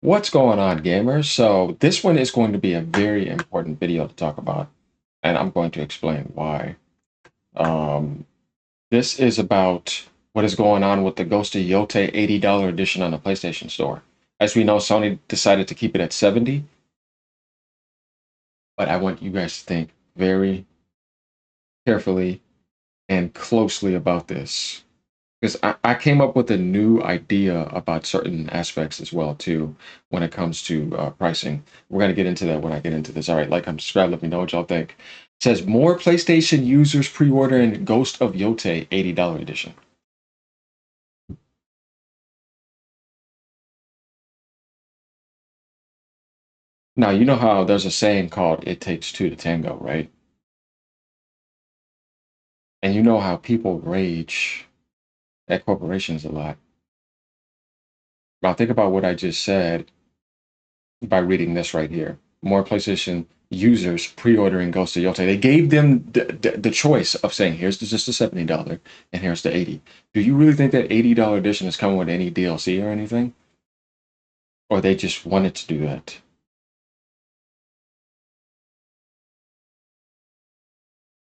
What's going on, gamers? So this one is going to be a very important video to talk about, and I'm going to explain why. Um, this is about what is going on with the Ghost of YOTEI $80 edition on the PlayStation Store. As we know, Sony decided to keep it at 70, but I want you guys to think very carefully and closely about this. Because I came up with a new idea about certain aspects as well too when it comes to pricing. We're gonna get into that when I get into this. All right, like, comment, subscribe, let me know what y'all think. It says more PlayStation users pre-ordering Ghost of YOTEI $80 edition. Now you know how there's a saying called "It takes two to tango," right? And you know how people rage at corporations a lot. Now think about what I just said by reading this right here. More PlayStation users pre-ordering Ghost of Yotei. They gave them the choice of saying, here's just the $70 and here's the 80. Do you really think that $80 edition is coming with any DLC or anything? Or they just wanted to do that?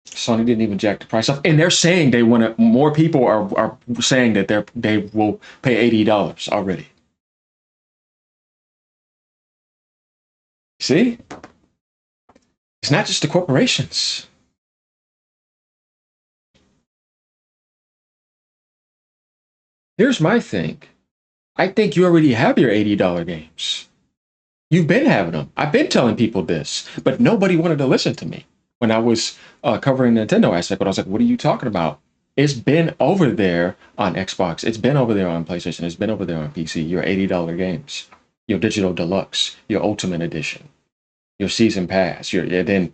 Sony didn't even jack the price up, and they're saying they want to. More people are saying that they will pay $80 already. See, it's not just the corporations. Here's my thing. I think you already have your $80 games. You've been having them. I've been telling people this, but nobody wanted to listen to me when I was covering the Nintendo aspect. But I was like, what are you talking about? It's been over there on Xbox. It's been over there on PlayStation. It's been over there on PC. Your $80 games, your digital deluxe, your ultimate edition, your season pass. You're then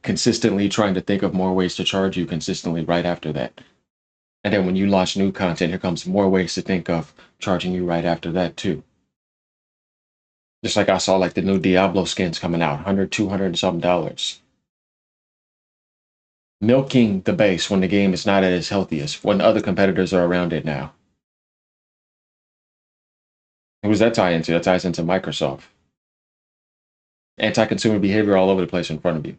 consistently trying to think of more ways to charge you consistently right after that. And then when you launch new content, here comes more ways to think of charging you right after that too. Just like I saw like the new Diablo skins coming out, 100, 200 and something dollars. Milking the base when the game is not at its healthiest, when other competitors are around it now. Who does that tie into? That ties into Microsoft. Anti-consumer behavior all over the place in front of you.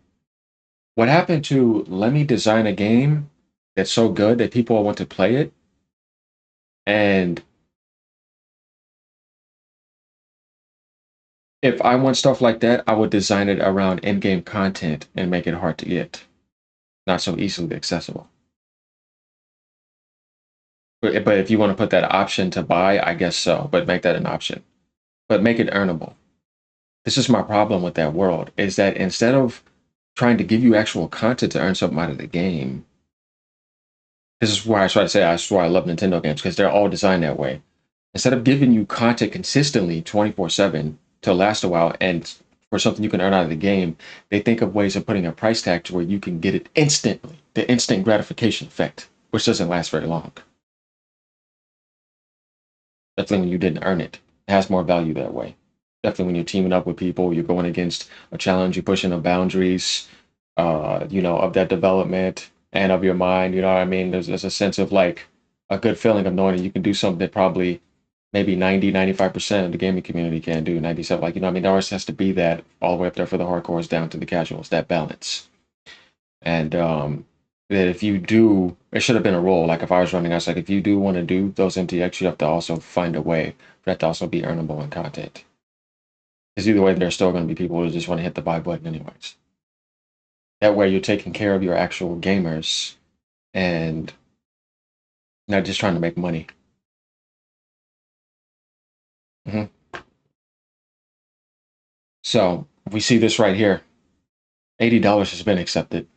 What happened to let me design a game that's so good that people want to play it, and if I want stuff like that, I would design it around in-game content and make it hard to get, not so easily accessible. But if you want to put that option to buy, I guess so. But make that an option. But make it earnable. This is my problem with that world, is that instead of trying to give you actual content to earn something out of the game, this is why I try to say that's why I love Nintendo games, because they're all designed that way. Instead of giving you content consistently 24/7 to last a while and for something you can earn out of the game, they think of ways of putting a price tag to where you can get it instantly, the instant gratification effect, which doesn't last very long. Definitely when you didn't earn it. It has more value that way. Definitely when you're teaming up with people, you're going against a challenge, you're pushing the boundaries, of that development and of your mind. You know what I mean? There's a sense of like a good feeling of knowing that you can do something that probably maybe 90, 95% of the gaming community can't do. 97, like, I mean, there always has to be that all the way up there for the hardcores down to the casuals, that balance. And that if you do, it should have been a rule. Like if I was running, I was like, if you do want to do those MTX, you have to also find a way for that to also be earnable in content. Because either way, there's still going to be people who just want to hit the buy button anyways. That way, you're taking care of your actual gamers and not just trying to make money. Mm-hmm. So we see this right here. $80 has been accepted.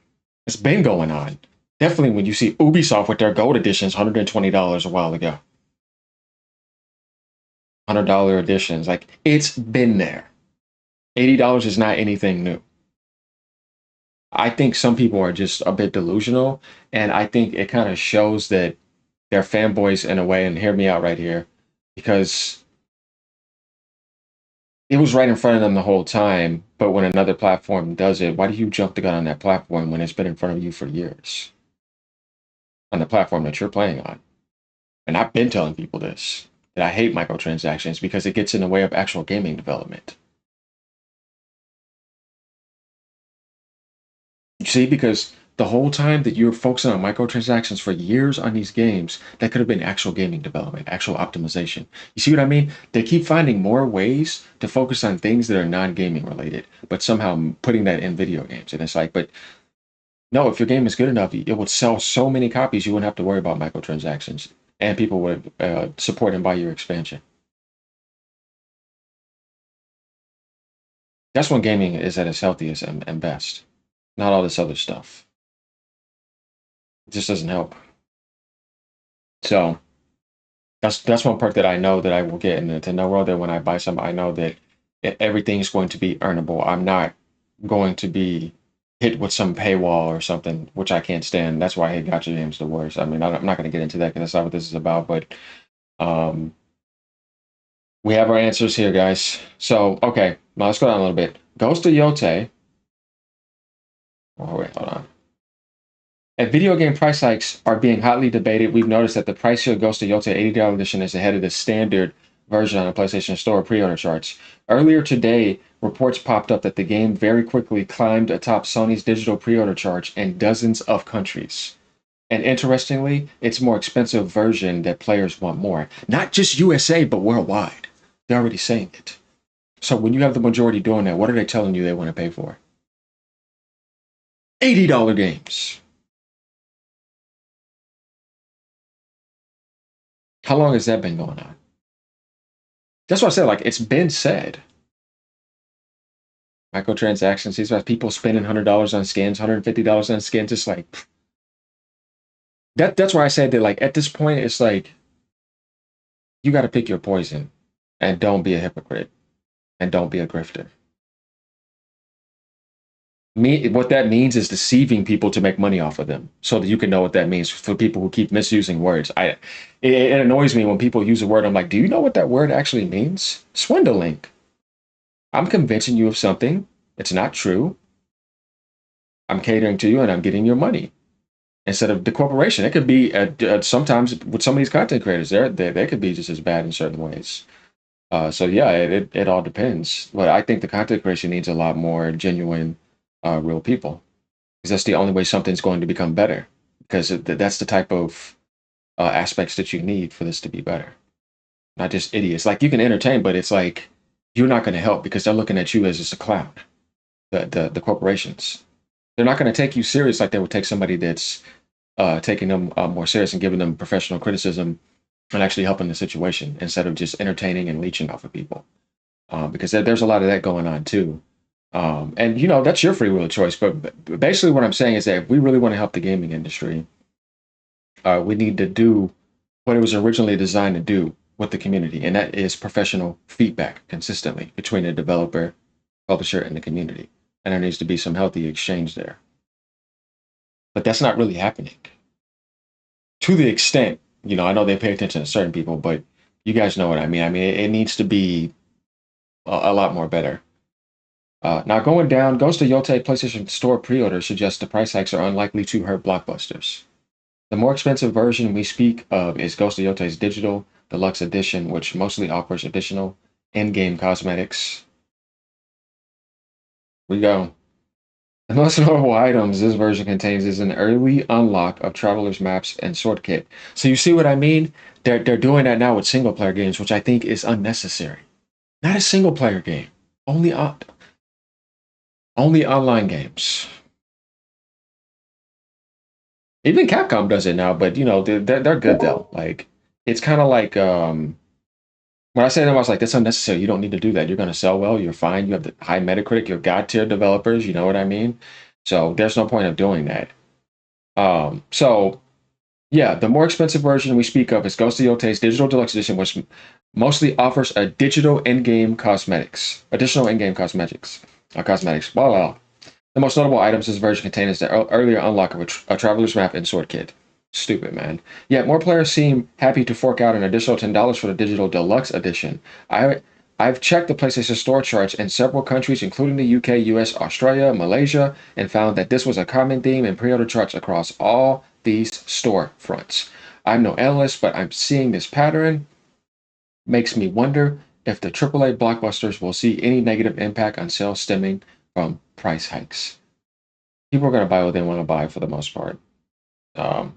It's been going on. Definitely when you see Ubisoft with their gold editions, $120 a while ago. $100 editions. Like, it's been there. $80 is not anything new. I think some people are just a bit delusional, and I think it kind of shows that they're fanboys in a way, and hear me out right here, because it was right in front of them the whole time, but when another platform does it, why do you jump the gun on that platform when it's been in front of you for years? On the platform that you're playing on. And I've been telling people this, that I hate microtransactions because it gets in the way of actual gaming development. You see, because the whole time that you're focusing on microtransactions for years on these games, that could have been actual gaming development, actual optimization. You see what I mean? They keep finding more ways to focus on things that are non-gaming related, but somehow putting that in video games. And it's like, but no, if your game is good enough, it would sell so many copies, you wouldn't have to worry about microtransactions, and people would support and buy your expansion. That's when gaming is at its healthiest and best. Not all this other stuff. It just doesn't help. So that's one perk that I know that I will get in the Nintendo world. That when I buy something, I know that everything's going to be earnable. I'm not going to be hit with some paywall or something, which I can't stand. That's why I hate gacha games the worst. I mean, I'm not going to get into that because that's not what this is about. But um, we have our answers here, guys. So okay, now let's go down a little bit. Ghost of YOTEI. Oh wait, hold on. And video game price hikes are being hotly debated. We've noticed that the price of Ghost of YOTEI $80 edition is ahead of the standard version on the PlayStation Store pre-order charts. Earlier today, reports popped up that the game very quickly climbed atop Sony's digital pre-order charts in dozens of countries. And interestingly, it's a more expensive version that players want more. Not just USA, but worldwide. They're already saying it. So when you have the majority doing that, what are they telling you they want to pay for? $80 games. How long has that been going on? That's what I said. Like, it's been said. Microtransactions, these are people spending $100 on skins, $150 on skins. It's like that's why I said that, like, at this point, it's like you got to pick your poison and don't be a hypocrite and don't be a grifter. What that means is deceiving people to make money off of them, so that you can know what that means for people who keep misusing words. It annoys me when people use a word. I'm like, do you know what that word actually means? Swindling. I'm convincing you of something. It's not true. I'm catering to you and I'm getting your money instead of the corporation. It could be sometimes with some of these content creators, they could be just as bad in certain ways. So yeah, it all depends. But I think the content creation needs a lot more genuine, real people, because that's the only way something's going to become better. Because that's the type of aspects that you need for this to be better. Not just idiots. Like, you can entertain, but it's like you're not going to help because they're looking at you as just a clown. The corporations, they're not going to take you serious like they would take somebody that's taking them more serious and giving them professional criticism and actually helping the situation instead of just entertaining and leeching off of people. Because there's a lot of that going on too. And that's your free will of choice. But basically, what I'm saying is that if we really want to help the gaming industry, we need to do what it was originally designed to do with the community, and that is professional feedback consistently between the developer, publisher, and the community. And there needs to be some healthy exchange there. But that's not really happening. To the extent, I know they pay attention to certain people, but you guys know what I mean. I mean, it needs to be a lot more better. Now, going down, Ghost of YOTEI PlayStation Store pre-order suggests the price hikes are unlikely to hurt blockbusters. The more expensive version we speak of is Ghost of YOTEI's Digital Deluxe Edition, which mostly offers additional in-game cosmetics. We go. The most notable items this version contains is an early unlock of Traveler's Maps and Sword Kit. So you see what I mean? They're doing that now with single player games, which I think is unnecessary. Not a single player game. Only online games. Even Capcom does it now, but they're good though. Like, it's kind of like when I say them, I was like, that's unnecessary. You don't need to do that. You're going to sell well. You're fine. You have the high Metacritic. You're God tier developers. You know what I mean? So there's no point of doing that. So yeah, the more expensive version we speak of is Ghost of YOTEI's Digital Deluxe Edition, which mostly offers a digital in-game cosmetics, additional in-game cosmetics. Cosmetics. Blah, blah. The most notable items this version contains the earlier unlock of a Traveler's Map and Sword Kit. Stupid, man. Yet more players seem happy to fork out an additional $10 for the Digital Deluxe Edition. I've checked the PlayStation Store charts in several countries, including the UK, US, Australia, Malaysia, and found that this was a common theme in pre-order charts across all these store fronts. I'm no analyst, but I'm seeing this pattern. makes me wonder if the AAA blockbusters will see any negative impact on sales stemming from price hikes. People are going to buy what they want to buy for the most part.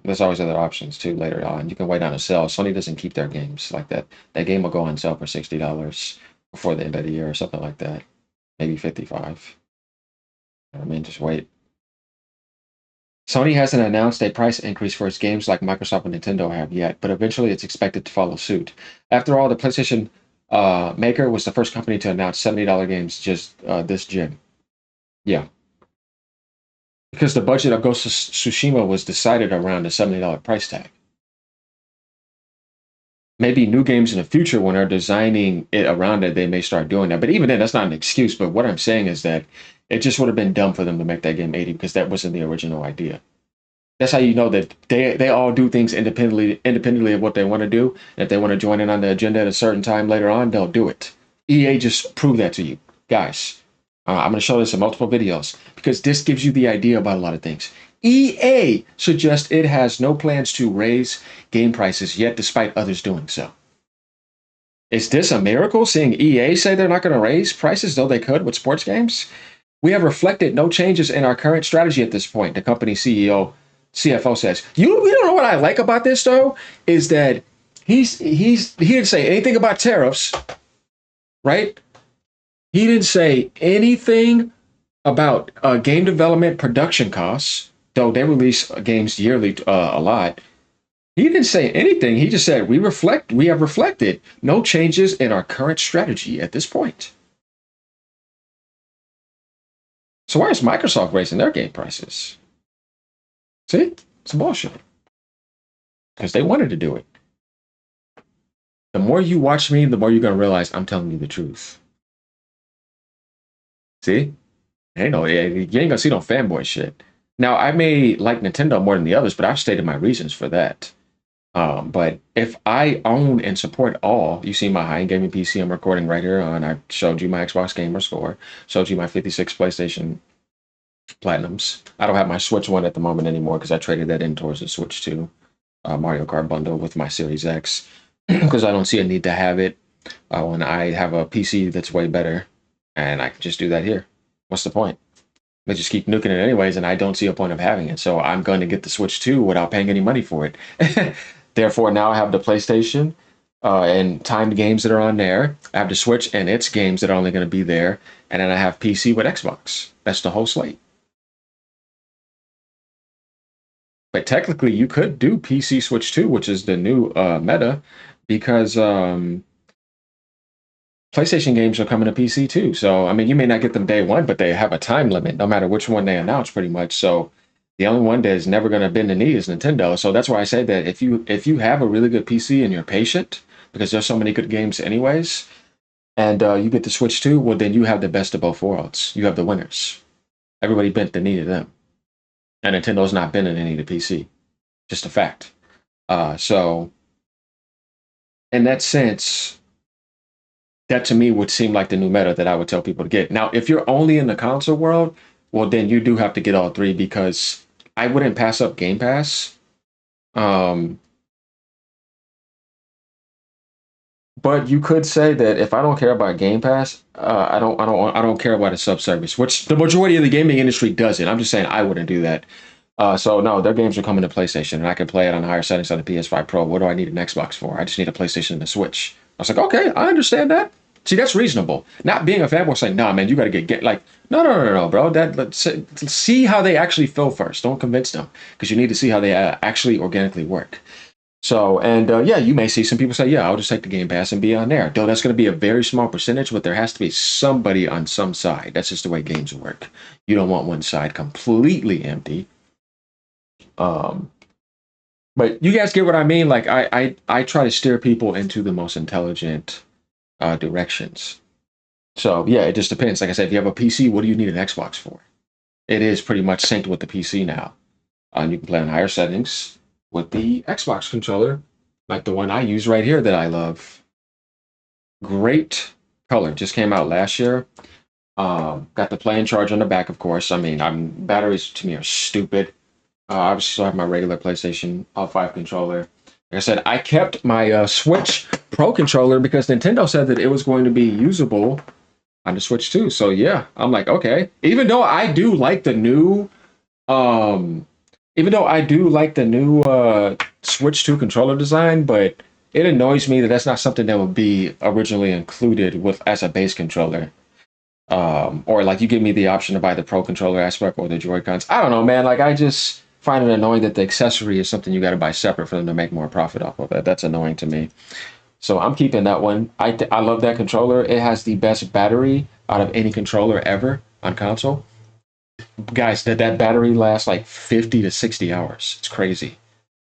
There's always other options too later on. You can wait on a sale. Sony doesn't keep their games like that. That game will go on sale for $60 before the end of the year or something like that. Maybe 55. I mean, just wait. Sony hasn't announced a price increase for its games like Microsoft and Nintendo have yet, but eventually it's expected to follow suit. After all, the PlayStation maker was the first company to announce $70 games just this gen. Yeah. Because the budget of Ghost of Tsushima was decided around the $70 price tag. Maybe new games in the future, when they're designing it around it, they may start doing that. But even then, that's not an excuse. But what I'm saying is that it just would have been dumb for them to make that game 80 because that wasn't the original idea. That's how you know that they all do things independently of what they want to do. And if they want to join in on the agenda at a certain time later on, they'll do it. EA just proved that to you, guys. I'm going to show this in multiple videos because this gives you the idea about a lot of things. EA suggests it has no plans to raise game prices yet, despite others doing so. Is this a miracle, seeing EA say they're not going to raise prices, though they could with sports games? We have reflected no changes in our current strategy at this point, the company CFO says. You don't know what I like about this, though, is that he didn't say anything about tariffs, right? He didn't say anything about game development production costs, though they release games yearly a lot. He didn't say anything. He just said, we have reflected no changes in our current strategy at this point. So why is Microsoft raising their game prices? See? It's bullshit. Because they wanted to do it. The more you watch me, the more you're going to realize I'm telling you the truth. See? You ain't gonna see no fanboy shit. Now, I may like Nintendo more than the others, but I've stated my reasons for that. But if I own and support all, you see my high-end gaming PC I'm recording right here, and I showed you my Xbox Gamer Score, showed you my 56 PlayStation Platinums. I don't have my Switch one at the moment anymore because I traded that in towards the Switch 2 Mario Kart bundle with my Series X because I don't see a need to have it when I have a PC that's way better, and I can just do that here. What's the point? They just keep nuking it anyways, and I don't see a point of having it. So I'm going to get the Switch 2 without paying any money for it. Therefore, now I have the PlayStation and timed games that are on there. I have the Switch and its games that are only going to be there. And then I have PC with Xbox. That's the whole slate. But technically, you could do PC Switch 2, which is the new meta, because PlayStation games are coming to PC too. So, I mean, you may not get them day one, but they have a time limit no matter which one they announce pretty much. So the only one that's never going to bend the knee is Nintendo. So that's why I say that if you have a really good PC and you're patient, because there's so many good games anyways, and you get the Switch 2, well, then you have the best of both worlds. You have the winners. Everybody bent the knee to them. And Nintendo's not bending the knee to PC. Just a fact. So in that sense, that to me would seem like the new meta that I would tell people to get. Now, if you're only in the console world, well, then you do have to get all three because I wouldn't pass up Game Pass. But you could say that if I don't care about Game Pass, I don't care about a subservice, which the majority of the gaming industry doesn't. I'm just saying I wouldn't do that. So no, their games are coming to PlayStation, and I can play it on higher settings on the PS5 Pro. What do I need an Xbox for? I just need a PlayStation and a Switch. I was like, okay, I understand that. See, that's reasonable. Not being a fanboy saying, nah, man, you got to get like, no, bro. Let's see how they actually feel first. Don't convince them because you need to see how they actually organically work. So, and yeah, you may see some people say, yeah, I'll just take the Game Pass and be on there. Though that's going to be a very small percentage, but there has to be somebody on some side. That's just the way games work. You don't want one side completely empty. But you guys get what I mean? Like, I try to steer people into the most intelligent directions. So, yeah, it just depends. Like I said, if you have a PC, what do you need an Xbox for? It is pretty much synced with the PC now. You can play on higher settings with the Xbox controller, like the one I use right here that I love. Great color. Just came out last year. Got the playing charge on the back, of course. I mean, batteries to me are stupid. I obviously still have my regular PlayStation 5 controller. Like I said, I kept my Switch Pro controller because Nintendo said that it was going to be usable on the Switch too. So yeah, I'm like, okay. Um, even though I do like the new Switch 2 controller design, but it annoys me that that's not something that would be originally included with as a base controller. Or like you give me the option to buy the Pro controller aspect or the Joy Cons. I don't know, man. Like I just find it annoying that the accessory is something you got to buy separate for them to make more profit off of it. That's annoying to me. So I'm keeping that one. I love that controller. It has the best battery out of any controller ever on console. Guys, that battery lasts like 50 to 60 hours. It's crazy.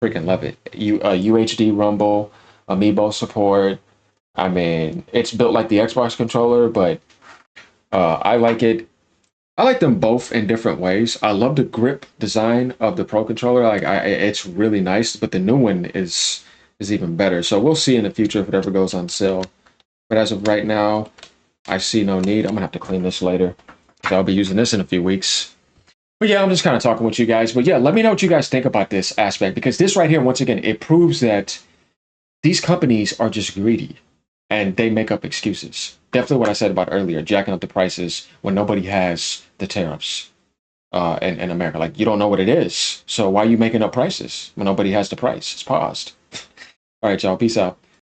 Freaking love it. UHD rumble, amiibo support. I mean, it's built like the Xbox controller, but I like it. I like them both in different ways. I love the grip design of the Pro controller. It's really nice, but the new one is even better. So we'll see in the future if it ever goes on sale. But as of right now, I see no need. I'm gonna have to clean this later. So I'll be using this in a few weeks. But yeah, I'm just kind of talking with you guys. But yeah, let me know what you guys think about this aspect because this right here, once again, it proves that these companies are just greedy and they make up excuses. Definitely what I said about earlier, jacking up the prices when nobody has the tariffs in America. Like you don't know what it is. So why are you making up prices when nobody has the price? It's paused. All right, y'all. Peace out.